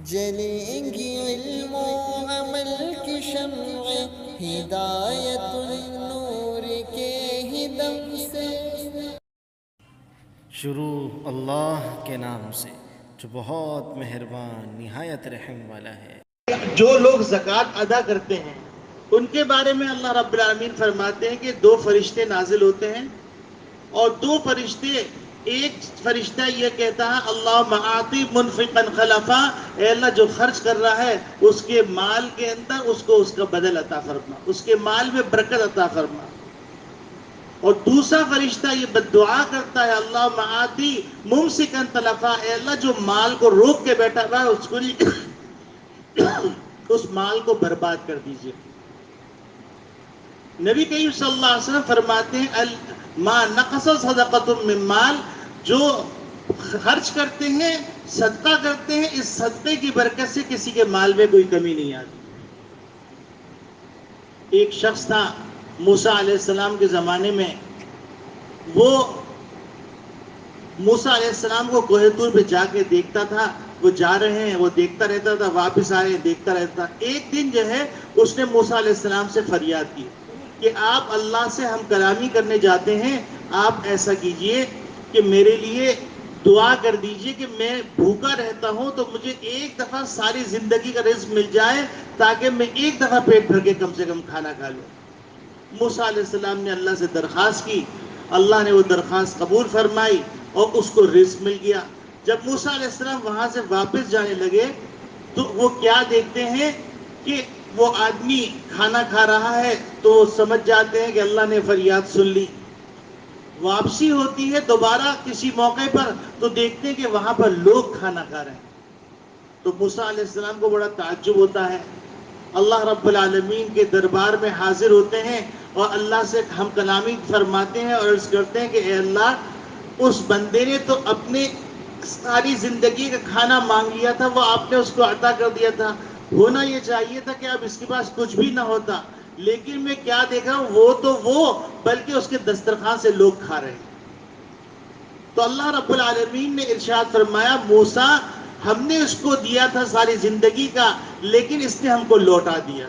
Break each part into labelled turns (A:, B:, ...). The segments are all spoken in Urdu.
A: جلیں گی علم و عمل کی شمع ہدایت النور کے ہی دم سے۔
B: شروع اللہ کے نام سے جو بہت مہربان نہایت رحم والا ہے۔
C: جو لوگ زکوٰۃ ادا کرتے ہیں ان کے بارے میں اللہ رب العالمین فرماتے ہیں کہ 2 فرشتے نازل ہوتے ہیں اور 2 فرشتے، ایک فرشتہ یہ کہتا ہے اللہم اعطی منفقا خلفا، اے اللہ جو خرچ کر رہا ہے اس کے مال کے اندر اس کو اس کا بدل عطا فرما، اس کے مال میں برکت عطا فرما۔ اور دوسرا فرشتہ یہ بددعا کرتا ہے اللہم اعطی ممسکا تلفا، اے اللہ جو مال کو روک کے بیٹھا ہوا ہے اس کو اس مال کو برباد کر دیجئے۔ نبی کریم صلی اللہ علیہ وسلم فرماتے ہیں ما نقص صدقۃ من مال، جو خرچ کرتے ہیں صدقہ کرتے ہیں اس صدقے کی برکت سے کسی کے مال میں کوئی کمی نہیں آتی۔ ایک شخص تھا موسیٰ علیہ السلام کے زمانے میں، وہ موسیٰ علیہ السلام کو کوہ طور پہ جا کے دیکھتا تھا، وہ جا رہے ہیں وہ دیکھتا رہتا تھا، واپس آ رہے ہیں دیکھتا رہتا تھا۔ ایک دن جو ہے اس نے موسیٰ علیہ السلام سے فریاد کی کہ آپ اللہ سے ہم کلامی کرنے جاتے ہیں، آپ ایسا کیجئے کہ میرے لیے دعا کر دیجئے کہ میں بھوکا رہتا ہوں تو مجھے ایک دفعہ ساری زندگی کا رزق مل جائے تاکہ میں ایک دفعہ پیٹ بھر کے کم سے کم کھانا کھا لوں۔ موسیٰ علیہ السلام نے اللہ سے درخواست کی، اللہ نے وہ درخواست قبول فرمائی اور اس کو رزق مل گیا۔ جب موسیٰ علیہ السلام وہاں سے واپس جانے لگے تو وہ کیا دیکھتے ہیں کہ وہ آدمی کھانا کھا رہا ہے تو سمجھ جاتے ہیں کہ اللہ نے فریاد سن لی۔ واپسی ہوتی ہے دوبارہ کسی موقع پر تو دیکھتے ہیں کہ وہاں پر لوگ کھانا کھا رہے ہیں، تو موسیٰ علیہ السلام کو بڑا تعجب ہوتا ہے۔ اللہ رب العالمین کے دربار میں حاضر ہوتے ہیں اور اللہ سے ہم کلامی فرماتے ہیں اور عرض کرتے ہیں کہ اے اللہ اس بندے نے تو اپنے ساری زندگی کا کھانا مانگ لیا تھا، وہ آپ نے اس کو عطا کر دیا تھا، ہونا یہ چاہیے تھا کہ اب اس کے پاس کچھ بھی نہ ہوتا، لیکن میں کیا دیکھا ہوں وہ تو وہ بلکہ اس کے دسترخوان سے لوگ کھا رہے ہیں۔ تو اللہ رب العالمین نے ارشاد فرمایا موسیٰ ہم نے اس کو دیا تھا ساری زندگی کا لیکن اس نے ہم کو لوٹا دیا،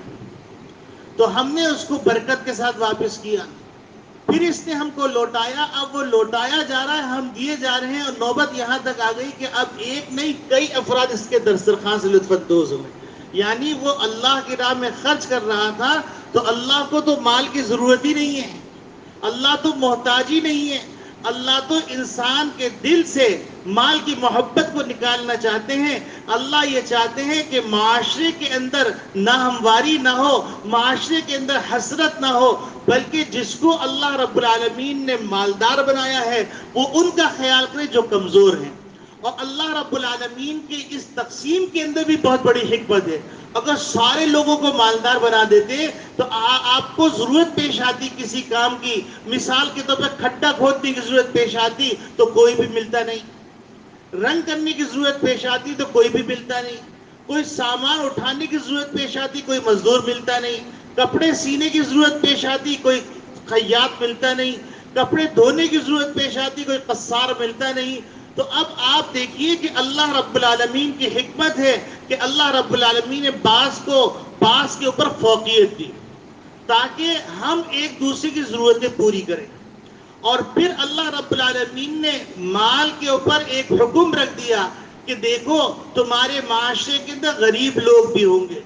C: تو ہم نے اس کو برکت کے ساتھ واپس کیا، پھر اس نے ہم کو لوٹایا، اب وہ لوٹایا جا رہا ہے ہم دیے جا رہے ہیں، اور نوبت یہاں تک آ گئی کہ اب ایک نہیں کئی افراد اس کے دسترخوان سے لطف اندوز ہوئے۔ یعنی وہ اللہ کی راہ میں خرچ کر رہا تھا تو اللہ کو تو مال کی ضرورت ہی نہیں ہے، اللہ تو محتاج ہی نہیں ہے، اللہ تو انسان کے دل سے مال کی محبت کو نکالنا چاہتے ہیں۔ اللہ یہ چاہتے ہیں کہ معاشرے کے اندر ناہمواری نہ ہو، معاشرے کے اندر حسرت نہ ہو، بلکہ جس کو اللہ رب العالمین نے مالدار بنایا ہے وہ ان کا خیال کرے جو کمزور ہیں۔ اور اللہ رب العالمین کی اس تقسیم کے اندر بھی بہت بڑی حکمت ہے۔ اگر سارے لوگوں کو مالدار بنا دیتے تو آپ کو ضرورت پیش آتی کسی کام کی، مثال کے طور پر کھڈا کھودنے کی ضرورت پیش آتی تو کوئی بھی ملتا نہیں، رنگ کرنے کی ضرورت پیش آتی تو کوئی بھی ملتا نہیں، کوئی سامان اٹھانے کی ضرورت پیش آتی کوئی مزدور ملتا نہیں، کپڑے سینے کی ضرورت پیش آتی کوئی خیاط ملتا نہیں، کپڑے دھونے کی ضرورت پیش آتی کوئی قصار ملتا نہیں۔ تو اب آپ دیکھیے کہ اللہ رب العالمین کی حکمت ہے کہ اللہ رب العالمین نے بعض کو بعض کے اوپر فوقیت دی تاکہ ہم ایک دوسرے کی ضرورتیں پوری کریں۔ اور پھر اللہ رب العالمین نے مال کے اوپر ایک حکم رکھ دیا کہ دیکھو تمہارے معاشرے کے اندر غریب لوگ بھی ہوں گے،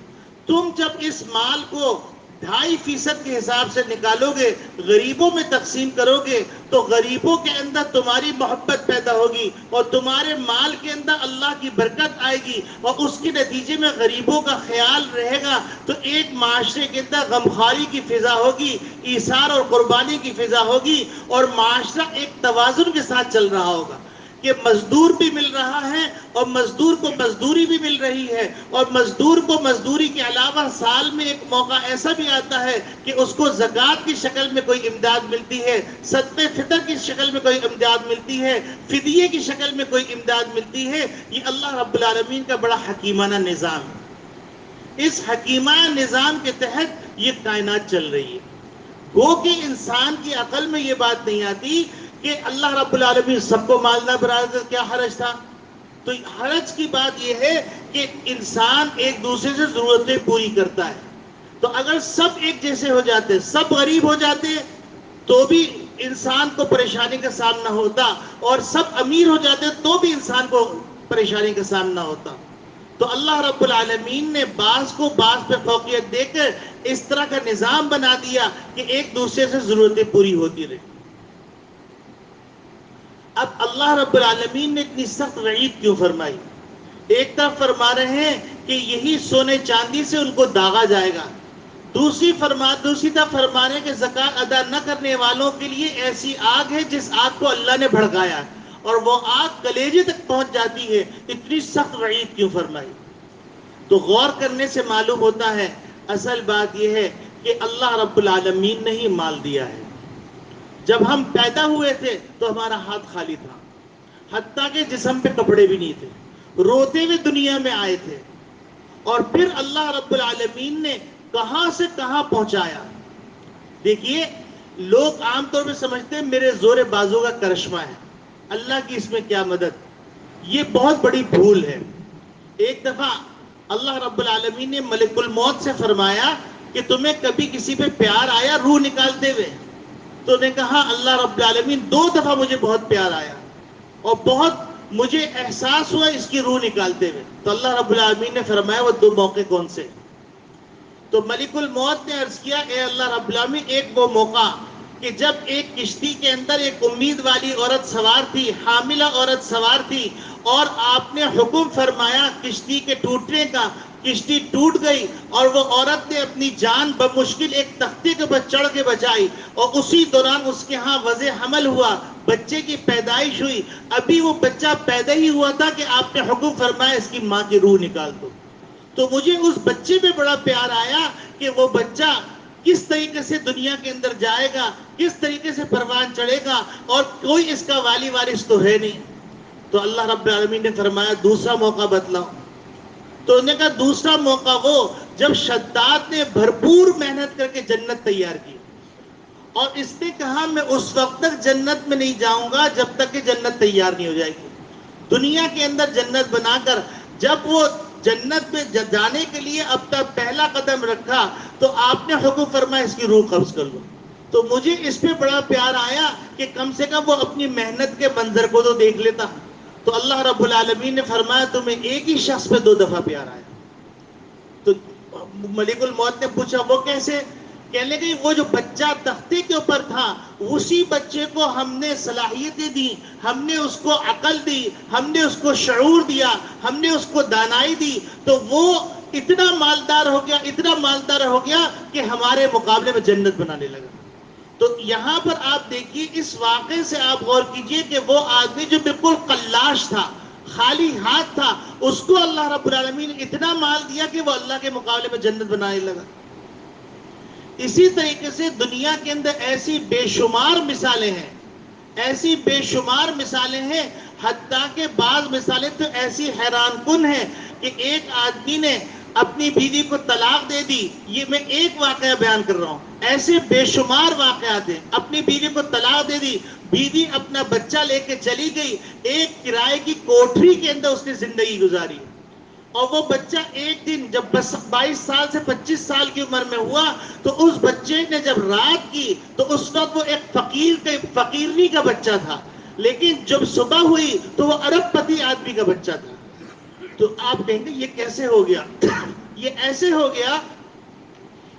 C: تم جب اس مال کو 2.5% کے حساب سے نکالو گے غریبوں میں تقسیم کرو گے تو غریبوں کے اندر تمہاری محبت پیدا ہوگی اور تمہارے مال کے اندر اللہ کی برکت آئے گی اور اس کے نتیجے میں غریبوں کا خیال رہے گا تو ایک معاشرے کے اندر غمخواری کی فضا ہوگی، ایثار اور قربانی کی فضا ہوگی اور معاشرہ ایک توازن کے ساتھ چل رہا ہوگا کہ مزدور بھی مل رہا ہے اور مزدور کو مزدوری بھی مل رہی ہے، اور مزدور کو مزدوری کے علاوہ سال میں ایک موقع ایسا بھی آتا ہے کہ اس کو زکوٰۃ کی شکل میں کوئی امداد ملتی ہے، صدقہ فطر کی شکل میں کوئی امداد ملتی ہے، فدیے کی شکل میں کوئی امداد ملتی ہے۔ یہ اللہ رب العالمین کا بڑا حکیمانہ نظام ہے۔ اس حکیمانہ نظام کے تحت یہ کائنات چل رہی ہے۔ گو کہ انسان کی عقل میں یہ بات نہیں آتی کہ اللہ رب العالمین سب کو مالدار بنا دے، کیا حرج تھا؟ تو حرج کی بات یہ ہے کہ انسان ایک دوسرے سے ضرورتیں پوری کرتا ہے. تو اگر سب ایک جیسے ہو جاتے, سب غریب ہو جاتے تو بھی انسان کو پریشانی کا سامنا ہوتا, اور سب امیر ہو جاتے تو بھی انسان کو پریشانی کا سامنا ہوتا. تو اللہ رب العالمین نے بعض کو بعض پہ فوقیت دے کر اس طرح کا نظام بنا دیا کہ ایک دوسرے سے ضرورتیں پوری ہوتی رہی. اب اللہ رب العالمین نے اتنی سخت وعید کیوں فرمائی؟ ایک طرف فرما رہے ہیں کہ یہی سونے چاندی سے ان کو داغا جائے گا, دوسری طرف فرما رہے ہیں کہ زکات ادا نہ کرنے والوں کے لیے ایسی آگ ہے جس آگ کو اللہ نے بھڑکایا ہے, اور وہ آگ کلیجے تک پہنچ جاتی ہے. اتنی سخت وعید کیوں فرمائی؟ تو غور کرنے سے معلوم ہوتا ہے اصل بات یہ ہے کہ اللہ رب العالمین نے ہی مال دیا ہے. جب ہم پیدا ہوئے تھے تو ہمارا ہاتھ خالی تھا, حتیٰ کہ جسم پہ کپڑے بھی نہیں تھے, روتے ہوئے دنیا میں آئے تھے, اور پھر اللہ رب العالمین نے کہاں سے کہاں پہنچایا. دیکھیے, لوگ عام طور پہ سمجھتے ہیں میرے زور بازو کا کرشمہ ہے, اللہ کی اس میں کیا مدد. یہ بہت بڑی بھول ہے. ایک دفعہ اللہ رب العالمین نے ملک الموت سے فرمایا کہ تمہیں کبھی کسی پہ پیار آیا روح نکالتے ہوئے؟ تو نے کہا اللہ رب العالمین 2 دفعہ مجھے بہت پیار آیا اور بہت مجھے احساس ہوا اس کی روح نکالتے ہوئے. تو اللہ رب العالمین نے فرمایا وہ 2 موقع کون سے؟ تو ملک الموت نے عرض کیا اے اللہ رب العالمین, ایک وہ موقع کہ جب ایک کشتی کے اندر ایک امید والی عورت سوار تھی, حاملہ عورت سوار تھی, اور آپ نے حکم فرمایا کشتی کے ٹوٹنے کا, کشتی ٹوٹ گئی اور وہ عورت نے اپنی جان بمشکل ایک تختے کے اوپر چڑھ کے بچائی, اور اسی دوران اس کے ہاں وضع حمل ہوا, بچے کی پیدائش ہوئی. ابھی وہ بچہ پیدا ہی ہوا تھا کہ آپ نے حکم فرمایا اس کی ماں کی روح نکال دو. تو مجھے اس بچے پہ بڑا پیار آیا کہ وہ بچہ کس طریقے سے دنیا کے اندر جائے گا, کس طریقے سے پروان چڑھے گا, اور کوئی اس کا والی وارث تو ہے نہیں. تو اللہ رب العالمین نے فرمایا دوسرا موقع بتلاؤ. تو انہوں نے کہا دوسرا موقع وہ جب شداد نے بھرپور محنت کر کے جنت تیار کی, اور اس نے کہا میں اس وقت تک جنت میں نہیں جاؤں گا جب تک کہ جنت تیار نہیں ہو جائے گی. دنیا کے اندر جنت بنا کر جب وہ جنت میں جانے کے لیے اب تک پہلا قدم رکھا تو آپ نے حکم فرمایا اس کی روح قبض کر لو. تو مجھے اس پہ بڑا پیار آیا کہ کم سے کم وہ اپنی محنت کے منظر کو تو دیکھ لیتا. تو اللہ رب العالمین نے فرمایا تمہیں ایک ہی شخص پہ 2 دفعہ پیار آیا. تو ملک الموت نے پوچھا وہ کیسے؟ کہنے لگے وہ جو بچہ تختے کے اوپر تھا اسی بچے کو ہم نے صلاحیتیں دی, ہم نے اس کو عقل دی, ہم نے اس کو شعور دیا, ہم نے اس کو دانائی دی, تو وہ اتنا مالدار ہو گیا, اتنا مالدار ہو گیا کہ ہمارے مقابلے میں جنت بنانے لگا. تو یہاں پر آپ دیکھیے اس واقعے سے آپ غور کیجئے کہ وہ آدمی جو بالکل قلاش تھا, خالی ہاتھ تھا, اس کو اللہ رب العالمین نے اتنا مال دیا کہ وہ اللہ کے مقابلے میں جنت بنانے لگا. اسی طریقے سے دنیا کے اندر ایسی بے شمار مثالیں ہیں, ایسی بے شمار مثالیں ہیں, حتیٰ کہ بعض مثالیں تو ایسی حیران کن ہیں کہ ایک آدمی نے اپنی بیوی کو طلاق دے دی. یہ میں ایک واقعہ بیان کر رہا ہوں, ایسے بے شمار واقعات ہیں. اپنی بیوی کو طلاق دے دی, بیوی اپنا بچہ لے کے چلی گئی, ایک کرائے کی کوٹری کے اندر اس نے زندگی گزاری, اور وہ بچہ ایک دن جب 22 سال سے 25 سال کی عمر میں ہوا تو اس بچے نے جب رات کی تو اس وقت وہ ایک فقیرنی کا بچہ تھا, لیکن جب صبح ہوئی تو وہ ارب پتی آدمی کا بچہ تھا. تو آپ کہیں گے یہ کیسے ہو گیا؟ یہ ایسے ہو گیا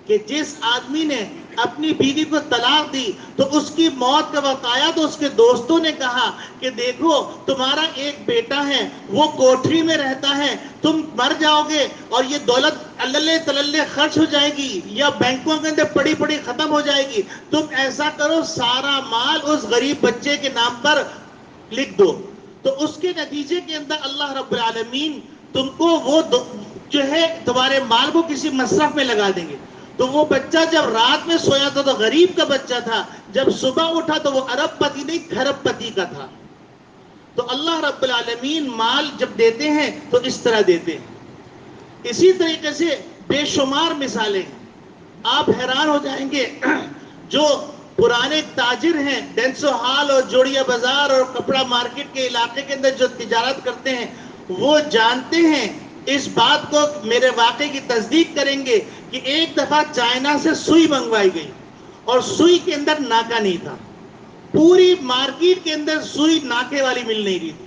C: کہ جس آدمی نے اپنی بیوی کو طلاق دی تو اس کی موت کا وقت آیا تو اس کے دوستوں نے کہا کہ دیکھو تمہارا ایک بیٹا ہے, وہ کوٹری میں رہتا ہے, تم مر جاؤ گے اور یہ دولت اللہ تللے خرچ ہو جائے گی یا بینکوں کے اندر پڑی پڑی ختم ہو جائے گی, تم ایسا کرو سارا مال اس غریب بچے کے نام پر لکھ دو. تو اس کے نتیجے کے اندر اللہ رب العالمین تم کو وہ جو ہے تمہارے مال کو کسی مصرف میں لگا دیں گے. تو وہ بچہ جب رات میں سویا تھا تو غریب کا بچہ تھا, جب صبح اٹھا تو وہ ارب پتی نہیں کھرب پتی کا تھا. تو اللہ رب العالمین مال جب دیتے ہیں تو اس طرح دیتے ہیں. اسی طریقے سے بے شمار مثالیں, آپ حیران ہو جائیں گے. جو پرانے تاجر ہیں ڈینسو ہال اور جوڑیا بازار اور کپڑا مارکیٹ کے علاقے کے اندر جو تجارت کرتے ہیں وہ جانتے ہیں اس بات کو میرے واقعے کی تصدیق کریں گے کہ ایک دفعہ چائنا سے سوئی منگوائی گئی اور سوئی کے اندر ناکا نہیں تھا. پوری مارکیٹ کے اندر سوئی ناکے والی مل نہیں رہی تھی.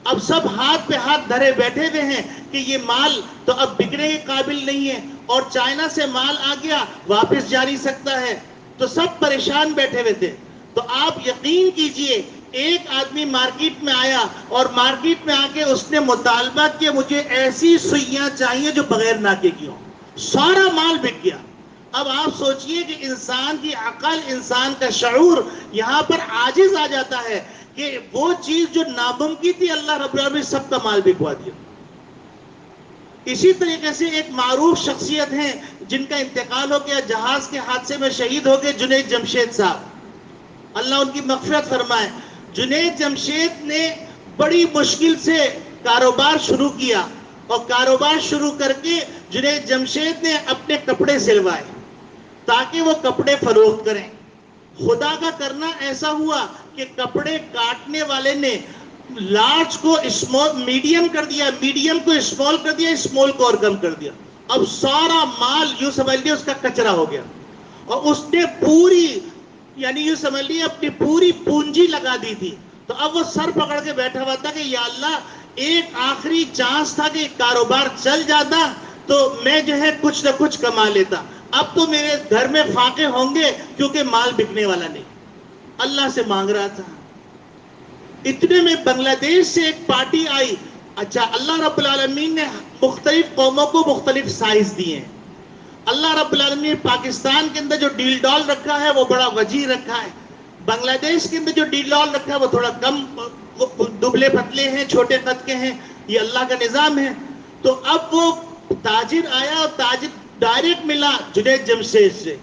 C: اب سب ہاتھ پہ ہاتھ دھرے بیٹھے ہوئے ہیں کہ یہ مال تو اب بکنے کے قابل نہیں ہے اور چائنا سے مال آ گیا واپس جا نہیں سکتا ہے. تو سب پریشان بیٹھے ہوئے تھے. تو آپ یقین کیجئے ایک آدمی مارکیٹ میں آیا اور مارکیٹ میں آ کے اس نے مطالبہ کیا مجھے ایسی سوئیاں چاہیے جو بغیر ناکے کی ہوں. سارا مال بک گیا. اب آپ سوچئے کہ انسان کی عقل، انسان کا شعور یہاں پر عاجز آ جاتا ہے کہ وہ چیز جو ناممکن تھی اللہ رب العالمین سب کا مال بکوا دیا. اسی طریقے سے ایک معروف شخصیت ہیں جن کا انتقال ہو گیا، جہاز کے حادثے میں شہید ہو گئے، جنید جمشید صاحب، اللہ ان کی مغفرت فرمائے. جنید جمشید نے بڑی مشکل سے کاروبار شروع کیا اور کاروبار شروع کر کے جنید جمشید نے اپنے کپڑے سلوائے تاکہ وہ کپڑے فروخت کریں. خدا کا کرنا ایسا ہوا کہ کپڑے کاٹنے والے نے لارج کو میڈیم کر دیا، میڈیم کو اسمال کر دیا، اسمال کو اور کم کر دیا. اب سارا مال یوں سمجھ لیا اس کا کچرا ہو گیا اور اس نے پوری یعنی یوں سمجھ لیا اپنی پوری پونجی لگا دی تھی. تو اب وہ سر پکڑ کے بیٹھا ہوا تھا کہ یا اللہ ایک آخری چانس تھا کہ کاروبار چل جاتا تو میں جو ہے کچھ نہ کچھ کما لیتا. اب تو میرے گھر میں فاقے ہوں گے کیونکہ مال بکنے والا نہیں. اللہ سے مانگ رہا تھا. اتنے میں بنگلہ دیش سے ایک پارٹی آئی. اچھا، اللہ رب العالمین نے مختلف قوموں کو مختلف سائز دیے ہیں. اللہ رب العالمین نے پاکستان کے اندر جو ڈیل ڈال رکھا ہے وہ بڑا وجیح رکھا ہے. بنگلہ دیش کے اندر جو ڈیل ڈال رکھا ہے وہ تھوڑا کم دبلے پتلے ہیں، چھوٹے قد کے ہیں. یہ اللہ کا نظام ہے. تو اب وہ تاجر آیا اور تاجر ڈائریکٹ ملا جنید جمشید سے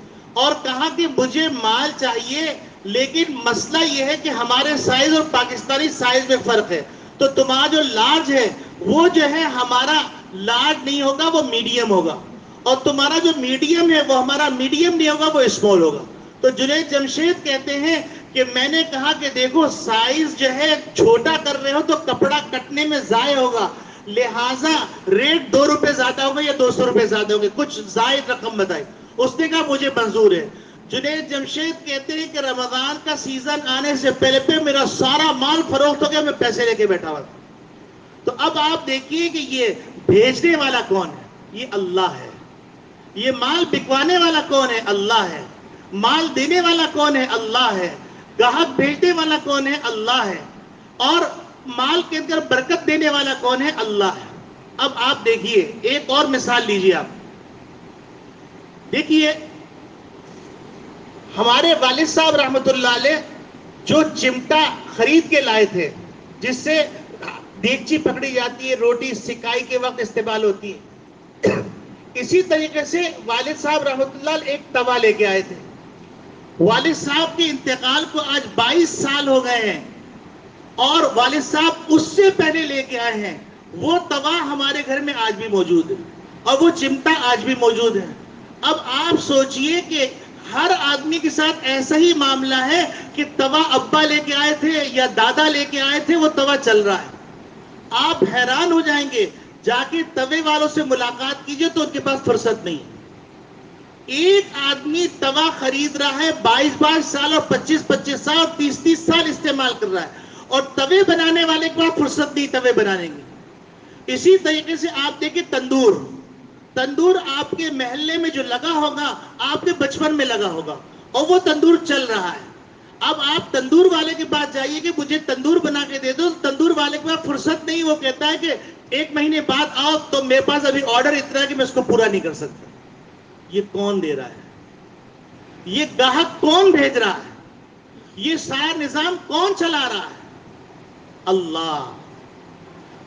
C: اور کہا کہ مجھے مال چاہیے لیکن مسئلہ یہ ہے کہ ہمارے سائز اور پاکستانی سائز میں فرق ہے. تو تمہارا جو لارج ہے وہ جو ہے ہمارا لارج نہیں ہوگا، وہ میڈیم ہوگا، اور تمہارا جو میڈیم ہے وہ ہمارا میڈیم نہیں ہوگا، وہ اسمال ہوگا. تو جنید جمشید کہتے ہیں کہ میں نے کہا کہ دیکھو سائز جو ہے چھوٹا کر رہے ہو تو کپڑا کٹنے میں ضائع ہوگا، لہٰذا ریٹ 2 روپے زیادہ ہوگا یا 200 روپے زیادہ ہوگے، کچھ زائد رقم بتائی. اس نے کہا مجھے منظور ہے. جنید جمشید کہتے ہیں کہ رمضان کا سیزن آنے سے پہلے میرا سارا مال فروخت ہو گیا، میں پیسے لے کے بیٹھا ہوا تھا. تو اب آپ دیکھیے کہ یہ بھیجنے والا کون ہے؟ یہ اللہ ہے. یہ مال بکوانے والا کون ہے؟ اللہ ہے. مال دینے والا کون ہے؟ اللہ ہے. گاہک بھیجنے والا کون ہے؟ اللہ ہے. اور مال کے اندر برکت دینے والا کون ہے؟ اللہ ہے. اب آپ دیکھیے ایک اور مثال لیجیے. آپ دیکھیے ہمارے والد صاحب رحمت اللہ علیہ جو چمٹا خرید کے لائے تھے جس سے دیگچی پکڑی جاتی ہے، روٹی سکائی کے وقت استعمال ہوتی ہے، اسی طریقے سے والد صاحب رحمت اللہ علیہ ایک توا لے کے آئے تھے. والد صاحب کے انتقال کو آج 22 سال ہو گئے ہیں اور والد صاحب اس سے پہلے لے کے آئے ہیں. وہ توا ہمارے گھر میں آج بھی موجود ہے اور وہ چمٹا آج بھی موجود ہے. اب آپ سوچئے کہ ہر آدمی کے ساتھ ایسا ہی معاملہ ہے کہ توا ابا لے کے آئے تھے یا دادا لے کے آئے تھے، وہ توا چل رہا ہے. آپ حیران ہو جائیں گے، جا کے توے والوں سے ملاقات کیجئے تو ان کے پاس فرصت نہیں. ایک آدمی توا خرید رہا ہے 22 سال اور 25 سال اور 30 سال استعمال کر رہا ہے اور توے بنانے والے کے پاس فرصت نہیں توے بنانے کی. اسی طریقے سے آپ دیکھیں تندور آپ کے محلے میں جو لگا ہوگا آپ کے بچپن میں لگا ہوگا اور وہ تندور چل رہا ہے. اب آپ تندور والے کے پاس جائیے کہ مجھے تندور بنا کے دے دو، تندور والے کے پاس فرصت نہیں. وہ کہتا ہے کہ 1 مہینے بعد آؤ تو میرے پاس ابھی آرڈر اتنا ہے کہ میں اس کو پورا نہیں کر سکتا. یہ کون دے رہا ہے؟ یہ گاہک کون بھیج رہا ہے؟ یہ سارا نظام کون چلا رہا ہے؟ اللہ.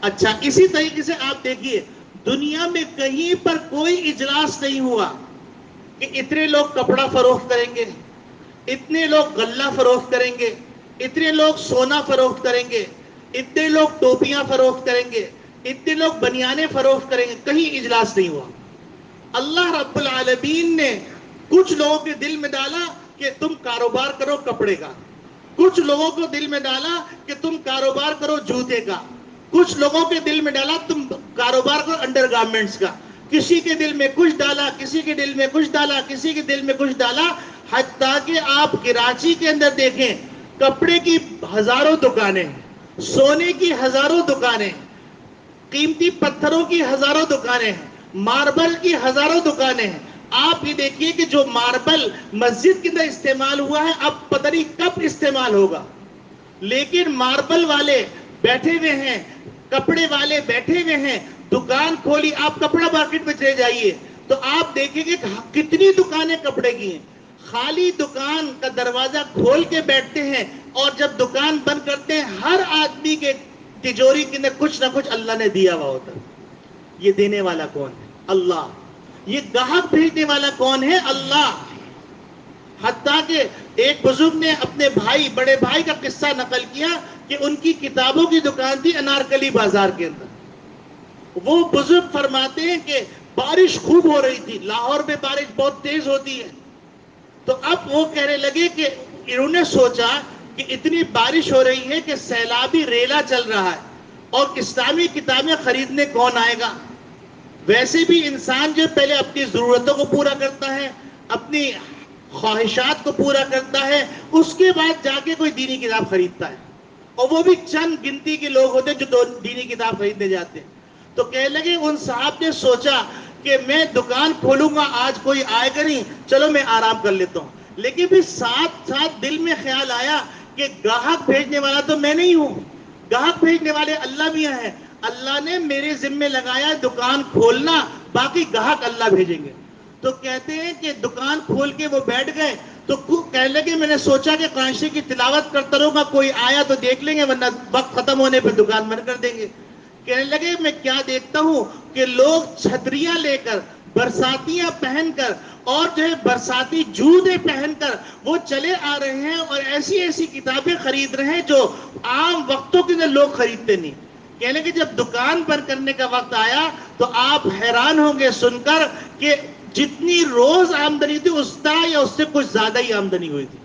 C: اچھا، اسی طریقے سے آپ دیکھیے دنیا میں کہیں پر کوئی اجلاس نہیں ہوا کہ اتنے لوگ کپڑا فروخت کریں گے، اتنے لوگ غلہ فروخت کریں گے، اتنے لوگ سونا فروخت کریں گے، اتنے لوگ ٹوپیاں فروخت کریں گے، اتنے لوگ بنیانے فروخت کریں گے. کہیں اجلاس نہیں ہوا. اللہ رب العالمین نے کچھ لوگوں کے دل میں ڈالا کہ تم کاروبار کرو کپڑے کا، کچھ لوگوں کو دل میں ڈالا کہ تم کاروبار کرو جوتے کا، کچھ لوگوں کے دل میں ڈالا تم کاروبار کو انڈر گارمنٹس کا، کسی کے دل میں کچھ ڈالا، کسی کے دل میں کچھ ڈالا، کسی کے دل میں کچھ ڈالا، حتیٰ کہ آپ کراچی کے اندر دیکھیں کپڑے کی ہزاروں دکانیں ہیں، سونے کی ہزاروں دکانیں ہیں، قیمتی پتھروں کی ہزاروں دکانیں ہیں، ماربل کی ہزاروں دکانیں ہیں۔ آپ یہ دیکھیے کہ جو ماربل مسجد کے اندر استعمال ہوا ہے اب پتہ نہیں کب استعمال ہوگا، لیکن ماربل والے بیٹھے ہوئے ہیں، کپڑے والے بیٹھے ہوئے ہیں، دکان کھولی۔ آپ کپڑا مارکیٹ میں چلے جائیے تو آپ دیکھیں گے کتنی دکانیں کپڑے کی ہیں، خالی دکان کا دروازہ کھول کے بیٹھتے ہیں، اور جب دکان بند کرتے ہیں ہر آدمی کے تجوری کے اندر کچھ نہ کچھ اللہ نے دیا ہوا ہوتا ہے۔ یہ دینے والا کون ہے؟ اللہ۔ یہ گاہک بھیجنے والا کون ہے؟ اللہ۔ حتیٰ کہ ایک بزرگ نے اپنے بھائی، بڑے بھائی کا قصہ نقل کیا کہ ان کی کتابوں کی دکان تھی انارکلی بازار کے اندر۔ وہ بزرگ فرماتے ہیں کہ بارش خوب ہو رہی تھی، لاہور میں بارش بہت تیز ہوتی ہے، تو اب وہ کہنے لگے کہ انہوں نے سوچا کہ اتنی بارش ہو رہی ہے کہ سیلابی ریلا چل رہا ہے، اور اسلامی کتابیں خریدنے کون آئے گا؟ ویسے بھی انسان جو پہلے اپنی ضرورتوں کو پورا کرتا ہے، اپنی خواہشات کو پورا کرتا ہے، اس کے بعد جا کے کوئی دینی کتاب خریدتا ہے، اور وہ بھی چند گنتی کے لوگ ہوتے ہیں جو دینی کتاب خریدنے جاتے ہیں۔ تو کہنے لگے ان صاحب نے سوچا کہ میں دکان کھولوں گا، آج کوئی آئے گا نہیں، چلو میں آرام کر لیتا ہوں، لیکن پھر ساتھ ساتھ دل میں خیال آیا کہ گاہک بھیجنے والا تو میں نہیں ہوں، گاہک بھیجنے والے اللہ میاں ہیں، اللہ نے میرے ذمہ لگایا دکان کھولنا، باقی گاہک اللہ بھیجیں گے۔ تو کہتے ہیں کہ دکان کھول کے وہ بیٹھ گئے، تو کہنے لگے میں نے سوچا کہ قرآن شریف کی تلاوت کرتا رہوں گا، کوئی آیا تو دیکھ لیں گے، ورنہ وقت ختم ہونے پہ دکان بند کر دیں گے۔ کہنے لگے میں کیا دیکھتا ہوں کہ لوگ چھتریاں لے کر، برساتیاں پہن کر، اور جو ہے برساتی جوتے پہن کر وہ چلے آ رہے ہیں، اور ایسی ایسی کتابیں خرید رہے ہیں جو عام وقتوں کے اندر لوگ خریدتے نہیں۔ کہنے کہ جب دکان بند کرنے کا وقت آیا تو آپ حیران ہوں گے سن کر کہ جتنی روز آمدنی تھی اس طرح یا اس سے کچھ زیادہ ہی آمدنی ہوئی تھی۔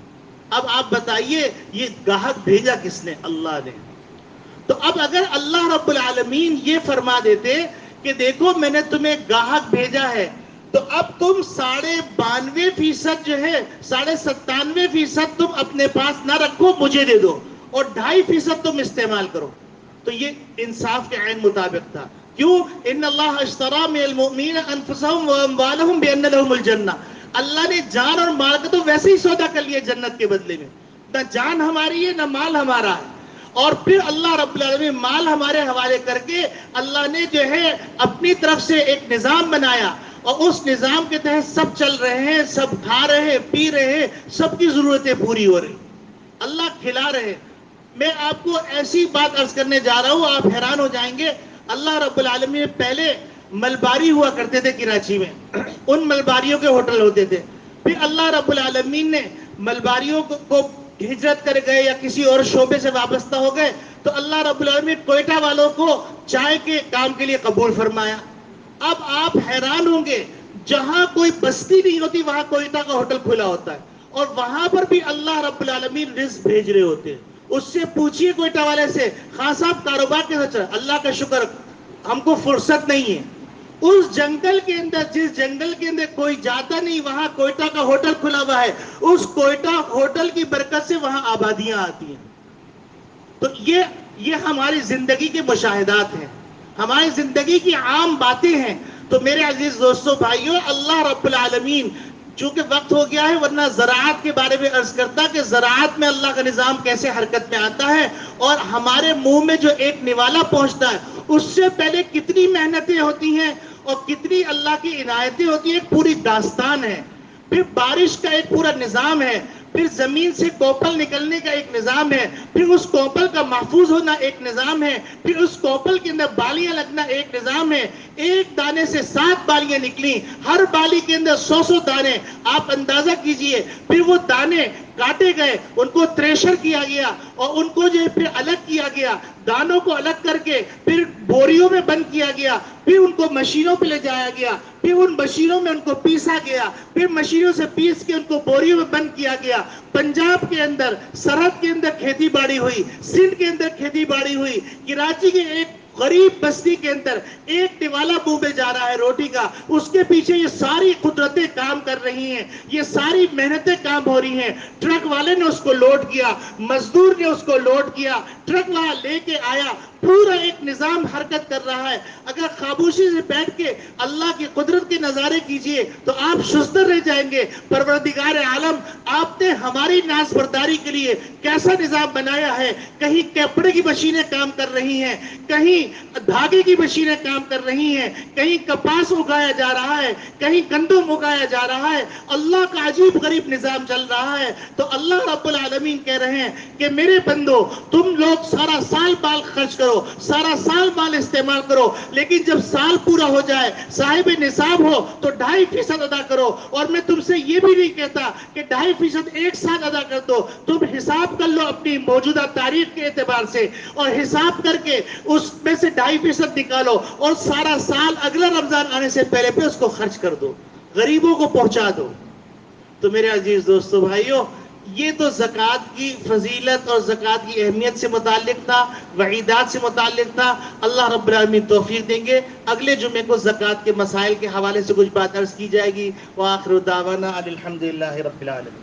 C: اب آپ بتائیے یہ گاہک بھیجا کس نے؟ اللہ نے۔ تو اب اگر اللہ رب العالمین یہ فرما دیتے کہ دیکھو میں نے تمہیں گاہک بھیجا ہے، تو اب تم 92.5% جو ہے 97.5% تم اپنے پاس نہ رکھو، مجھے دے دو، اور 2.5% تم استعمال کرو، تو یہ انصاف کے عین مطابق تھا۔ کیوں؟ ان اللہ اشتری من المؤمنین انفسهم واموالهم بان لهم الجنہ، اللہ نے جان اور مال کا تو ویسے ہی سودا کر لیا جنت کے بدلے میں، نہ جان ہماری ہے نہ مال ہمارا ہے، اور پھر اللہ رب العالمین مال ہمارے حوالے کر کے اللہ نے جو ہے اپنی طرف سے ایک نظام بنایا، اور اس نظام کے تحت سب چل رہے ہیں، سب کھا رہے ہیں، پی رہے ہیں، سب کی ضرورتیں پوری ہو رہی، اللہ کھلا رہے۔ میں آپ کو ایسی بات عرض کرنے جا رہا ہوں، آپ حیران ہو جائیں گے۔ اللہ رب العالمین پہلے ملباری ہوا کرتے تھے کراچی میں، ان ملباریوں کے ہوٹل ہوتے تھے، پھر اللہ رب العالمین نے ملباریوں کو ہجرت کر گئے یا کسی اور شعبے سے وابستہ ہو گئے، تو اللہ رب العالمین کوئٹہ والوں کو چائے کے کام کے لیے قبول فرمایا۔ اب آپ حیران ہوں گے، جہاں کوئی بستی نہیں ہوتی وہاں کوئٹہ کا ہوٹل کھلا ہوتا ہے، اور وہاں پر بھی اللہ رب العالمین رزق بھیج رہے ہوتے ہیں۔ اس سے پوچھئے کوئٹہ والے سے، خان صاحب کاروبار کیسا چل رہا؟ اللہ کا شکر، ہم کو فرصت نہیں ہے۔ اس جنگل کے اندر، جس جنگل کے اندر کوئی جاتا نہیں، وہاں کوئٹہ کا ہوٹل کھلا ہوا ہے، اس کوئٹہ ہوٹل کی برکت سے وہاں آبادیاں آتی ہیں۔ تو یہ ہماری زندگی کے مشاہدات ہیں، ہماری زندگی کی عام باتیں ہیں۔ تو میرے عزیز دوستو بھائیو، اللہ رب العالمین، چونکہ وقت ہو گیا ہے ورنہ زراعت کے بارے میں عرض کرتا کہ زراعت میں اللہ کا نظام کیسے حرکت میں آتا ہے، اور ہمارے منہ میں جو ایک نوالا پہنچتا ہے اس سے پہلے کتنی محنتیں ہوتی ہیں اور کتنی اللہ کی عنایتیں ہوتی ہیں، ایک پوری داستان ہے۔ پھر بارش کا ایک پورا نظام ہے، پھر زمین سے کوپل نکلنے کا ایک نظام ہے، پھر اس کوپل کا محفوظ ہونا ایک نظام ہے، پھر اس کوپل کے اندر بالیاں لگنا ایک نظام ہے۔ ایک دانے سے 7 بالیاں نکلی، ہر بالی کے اندر 100 دانے، آپ اندازہ کیجئے، پھر وہ دانے کاٹے گئے، ان کو تریشر کیا گیا اور ان کو جو ہے پھر الگ کیا گیا، دانوں کو الگ کر کے پھر بوریوں میں بند کیا گیا، پھر ان کو مشینوں پہ لے جایا گیا، پھر ان مشینوں میں ان کو پیسا گیا، پھر مشینوں سے پیس کے ان کو بوریوں میں بند کیا گیا۔ پنجاب کے اندر سرحد کے اندر کھیتی باڑی ہوئی، سندھ کے اندر کھیتی باڑی ہوئی، کراچی کے ایک غریب بستی کے اندر ایک ٹوالا منہ میں جا رہا ہے روٹی کا، اس کے پیچھے یہ ساری قدرتیں کام کر رہی ہیں، یہ ساری محنتیں کام ہو رہی ہیں۔ ٹرک والے نے اس کو لوڈ کیا، مزدور نے اس کو لوڈ کیا، ٹرک والا لے کے آیا، پورا ایک نظام حرکت کر رہا ہے۔ اگر خاموشی سے بیٹھ کے اللہ کی قدرت کے نظارے کیجئے تو آپ شستر رہ جائیں گے۔ پروردگار عالم، آپ نے ہماری ناز برداری کے لیے کیسا نظام بنایا ہے۔ کہیں کپڑے کی مشینیں کام کر رہی ہیں، کہیں دھاگے کی مشینیں کام کر رہی ہیں، کہیں کپاس اگایا جا رہا ہے، کہیں گندم اگایا جا رہا ہے۔ اللہ کا عجیب غریب نظام چل رہا ہے۔ تو اللہ رب العالمین کہہ رہے ہیں کہ میرے بندو، تم لوگ سارا سال مال خرچ کرو، سارا سال مال استعمال کرو، لیکن جب سال پورا ہو جائے، صاحب نصاب ہو تو 2.5% ادا کرو۔ اور میں تم سے یہ بھی نہیں کہتا کہ 2.5% ایک ساتھ ادا کر دو، تم حساب کر لو اپنی موجودہ تاریخ کے اعتبار سے، اور حساب کر کے اس میں سے 2.5% نکالو، اور سارا سال اگلا رمضان آنے سے پہلے پہ اس کو خرچ کر دو، غریبوں کو پہنچا دو۔ تو میرے عزیز دوستو بھائیو، یہ تو زکوٰۃ کی فضیلت اور زکوٰۃ کی اہمیت سے متعلق تھا، وعیدات سے متعلق تھا۔ اللہ رب العالمین توفیق دیں گے، اگلے جمعے کو زکوٰۃ کے مسائل کے حوالے سے کچھ بات عرض کی جائے گی۔ وآخر دعوانا ان الحمدللہ رب العالمین۔